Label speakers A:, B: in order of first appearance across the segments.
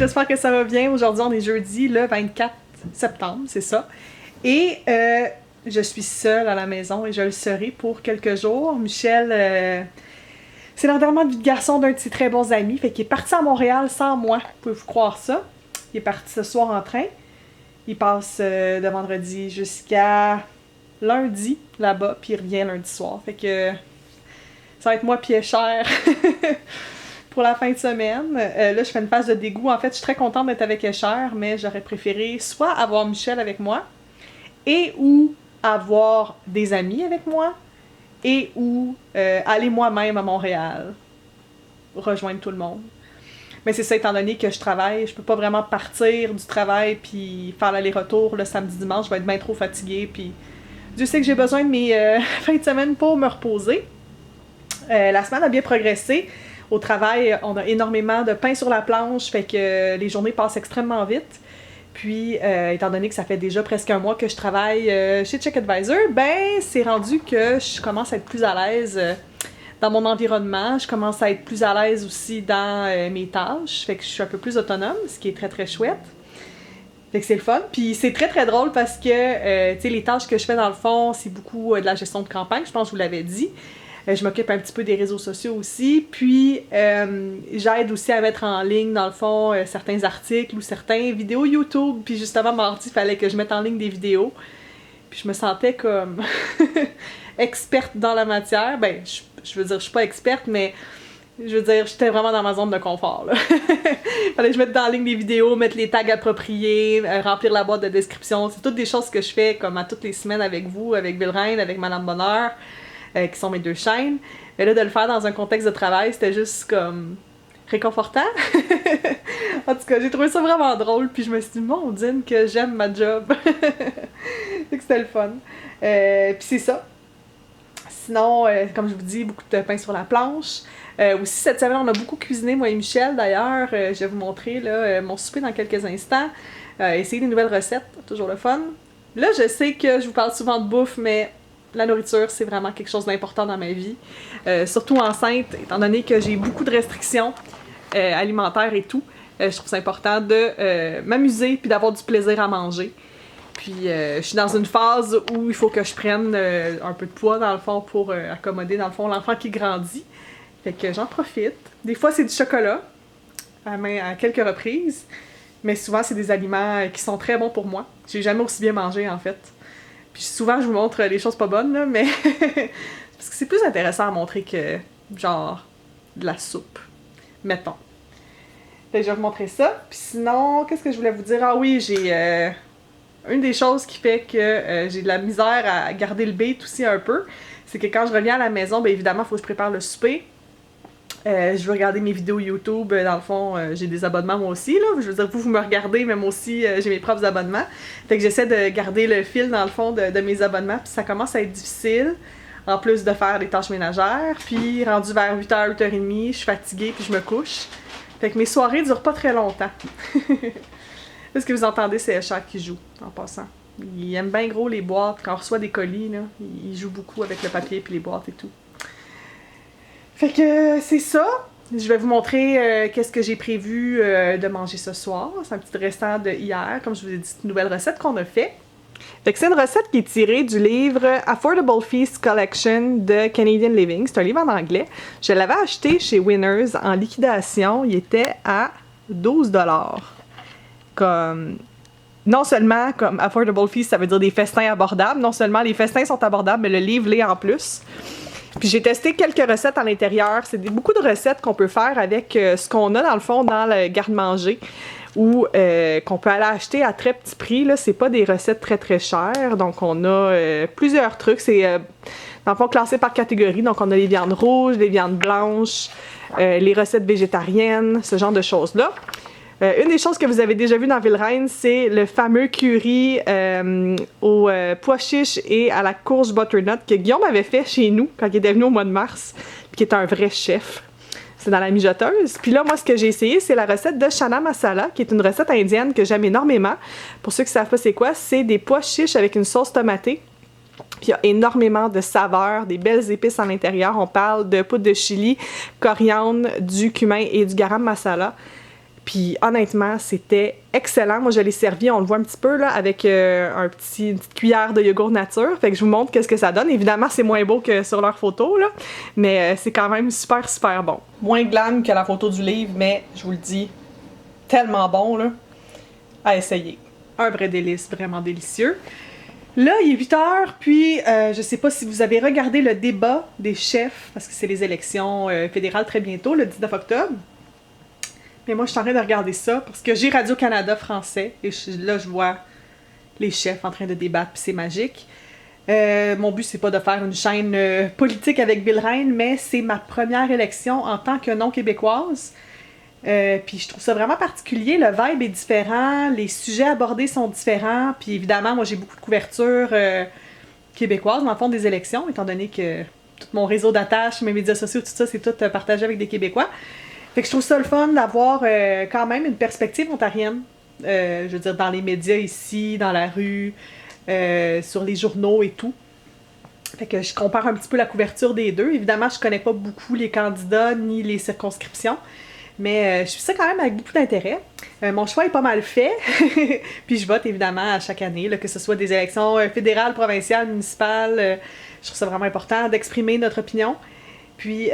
A: J'espère que ça va bien. Aujourd'hui, on est jeudi, le 24 septembre, c'est ça. Et je suis seule à la maison et je le serai pour quelques jours. Michel, c'est l'enterrement de vie de garçon d'un de ses très bons amis. Fait qu'il est parti à Montréal sans moi. Pouvez-vous croire ça? Il est parti ce soir en train. Il passe de vendredi jusqu'à lundi là-bas, puis il revient lundi soir. Fait que ça va être moi pied cher pour la fin de semaine. Là, je fais une phase de dégoût. En fait, je suis très contente d'être avec Escher, mais j'aurais préféré soit avoir Michel avec moi, et ou avoir des amis avec moi, et ou aller moi-même à Montréal, rejoindre tout le monde. Mais c'est ça, étant donné que je travaille, je peux pas vraiment partir du travail puis faire l'aller-retour le samedi dimanche, je vais être bien trop fatiguée, puis Dieu sait que j'ai besoin de mes fins de semaine pour me reposer. La semaine a bien progressé. Au travail, on a énormément de pain sur la planche, fait que les journées passent extrêmement vite. Puis, étant donné que ça fait déjà presque un mois que je travaille chez CheckAdvisor, ben, c'est rendu que je commence à être plus à l'aise dans mon environnement. Je commence à être plus à l'aise aussi dans mes tâches, fait que je suis un peu plus autonome, ce qui est très très chouette. Fait que c'est le fun. Puis c'est très très drôle parce que, tu sais, les tâches que je fais dans le fond, c'est beaucoup de la gestion de campagne, je pense que je vous l'avais dit. Je m'occupe un petit peu des réseaux sociaux aussi. Puis, j'aide aussi à mettre en ligne, dans le fond, certains articles ou certaines vidéos YouTube. Puis justement, mardi, il fallait que je mette en ligne des vidéos. Puis je me sentais comme experte dans la matière. Ben, je veux dire, je suis pas experte, mais je veux dire, j'étais vraiment dans ma zone de confort, là. Fallait que je mette en ligne des vidéos, mettre les tags appropriés, remplir la boîte de description. C'est toutes des choses que je fais comme à toutes les semaines avec vous, avec Vilraine, avec Madame Bonheur, qui sont mes deux chaînes. Mais là, de le faire dans un contexte de travail, c'était juste comme réconfortant. En tout cas, j'ai trouvé ça vraiment drôle, puis je me suis dit, mon Dieu, que j'aime ma job. Fait que c'était le fun. Puis c'est ça. Sinon, comme je vous dis, beaucoup de pain sur la planche. Aussi, cette semaine, on a beaucoup cuisiné, moi et Michel, d'ailleurs. Je vais vous montrer là, mon souper dans quelques instants. Essayer des nouvelles recettes, toujours le fun. Là, je sais que je vous parle souvent de bouffe, mais la nourriture, c'est vraiment quelque chose d'important dans ma vie. Surtout enceinte, étant donné que j'ai beaucoup de restrictions alimentaires et tout. Je trouve ça important de m'amuser puis d'avoir du plaisir à manger. Puis je suis dans une phase où il faut que je prenne un peu de poids dans le fond pour accommoder dans le fond l'enfant qui grandit. Fait que j'en profite. Des fois c'est du chocolat, à quelques reprises, mais souvent c'est des aliments qui sont très bons pour moi. J'ai jamais aussi bien mangé en fait. Puis souvent je vous montre les choses pas bonnes là, mais parce que c'est plus intéressant à montrer que genre de la soupe, mettons. Fait que je vais vous montrer ça. Puis sinon, qu'est-ce que je voulais vous dire? Ah oui, j'ai une des choses qui fait que j'ai de la misère à garder le beat aussi un peu, c'est que quand je reviens à la maison, bien évidemment, il faut que je prépare le souper. Je veux regarder mes vidéos YouTube, dans le fond, j'ai des abonnements moi aussi, là. Je veux dire, vous me regardez, mais moi aussi, j'ai mes propres abonnements. Fait que j'essaie de garder le fil, dans le fond, de mes abonnements, puis ça commence à être difficile, en plus de faire des tâches ménagères. Puis, rendu vers 8h, 8h30, je suis fatiguée, puis je me couche. Fait que mes soirées durent pas très longtemps. Là, ce que vous entendez, c'est Escher qui joue, en passant. Il aime bien gros les boîtes. Quand on reçoit des colis, là, il joue beaucoup avec le papier puis les boîtes et tout. Fait que c'est ça. Je vais vous montrer qu'est-ce que j'ai prévu de manger ce soir. C'est un petit restant de hier, comme je vous ai dit, une nouvelle recette qu'on a fait. Fait que c'est une recette qui est tirée du livre Affordable Feast Collection de Canadian Living. C'est un livre en anglais. Je l'avais acheté chez Winners en liquidation. Il était à 12$. Comme non seulement comme Affordable Feast, ça veut dire des festins abordables. Non seulement les festins sont abordables, mais le livre l'est en plus. Puis j'ai testé quelques recettes à l'intérieur. C'est beaucoup de recettes qu'on peut faire avec ce qu'on a dans le fond dans le garde-manger ou qu'on peut aller acheter à très petit prix. Là, c'est pas des recettes très très chères. Donc on a plusieurs trucs. C'est dans le fond classé par catégorie. Donc on a les viandes rouges, les viandes blanches, les recettes végétariennes, ce genre de choses-là. Une des choses que vous avez déjà vu dans Vilraine, c'est le fameux curry aux pois chiches et à la courge butternut que Guillaume avait fait chez nous quand il était venu au mois de mars, puis qui est un vrai chef. C'est dans la mijoteuse. Puis là, moi, ce que j'ai essayé, c'est la recette de Chana Masala, qui est une recette indienne que j'aime énormément. Pour ceux qui ne savent pas c'est quoi, c'est des pois chiches avec une sauce tomatée. Puis il y a énormément de saveurs, des belles épices à l'intérieur. On parle de poudre de chili, coriandre, du cumin et du garam masala. Puis honnêtement, c'était excellent. Moi, je l'ai servi, on le voit un petit peu, là, avec une petite cuillère de yogourt nature. Fait que je vous montre qu'est-ce que ça donne. Évidemment, c'est moins beau que sur leur photo, là, mais c'est quand même super, super bon. Moins glam que la photo du livre, mais je vous le dis, tellement bon, là, à essayer. Un vrai délice, vraiment délicieux. Là, il est 8 h, puis je sais pas si vous avez regardé le débat des chefs, parce que c'est les élections fédérales très bientôt, le 19 octobre. Mais moi, je suis en train de regarder ça, parce que j'ai Radio-Canada français, et là, je vois les chefs en train de débattre, puis c'est magique. Mon but, c'est pas de faire une chaîne politique avec Bill Reine, mais c'est ma première élection en tant que non-québécoise. Puis je trouve ça vraiment particulier, le vibe est différent, les sujets abordés sont différents, puis évidemment, moi j'ai beaucoup de couverture québécoise dans le fond des élections, étant donné que tout mon réseau d'attaches, mes médias sociaux, tout ça, c'est tout partagé avec des Québécois. Fait que je trouve ça le fun d'avoir quand même une perspective ontarienne, je veux dire, dans les médias ici, dans la rue, sur les journaux et tout. Fait que je compare un petit peu la couverture des deux. Évidemment, je connais pas beaucoup les candidats ni les circonscriptions, mais je suis ça quand même avec beaucoup d'intérêt. Mon choix est pas mal fait, puis je vote évidemment à chaque année, là, que ce soit des élections fédérales, provinciales, municipales. Je trouve ça vraiment important d'exprimer notre opinion. Puis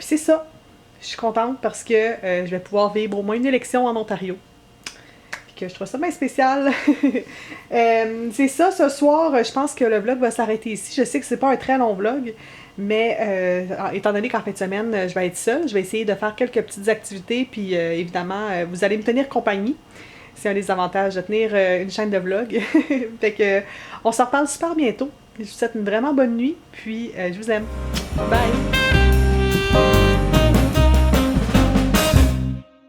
A: c'est ça. Je suis contente parce que je vais pouvoir vivre au moins une élection en Ontario. Puis que je trouve ça bien spécial. C'est ça, ce soir, je pense que le vlog va s'arrêter ici. Je sais que c'est pas un très long vlog, mais étant donné qu'en fin de semaine, je vais être seule, je vais essayer de faire quelques petites activités, puis évidemment, vous allez me tenir compagnie. C'est un des avantages de tenir une chaîne de vlog. Fait que, on s'en reparle super bientôt. Je vous souhaite une vraiment bonne nuit, puis je vous aime. Bye!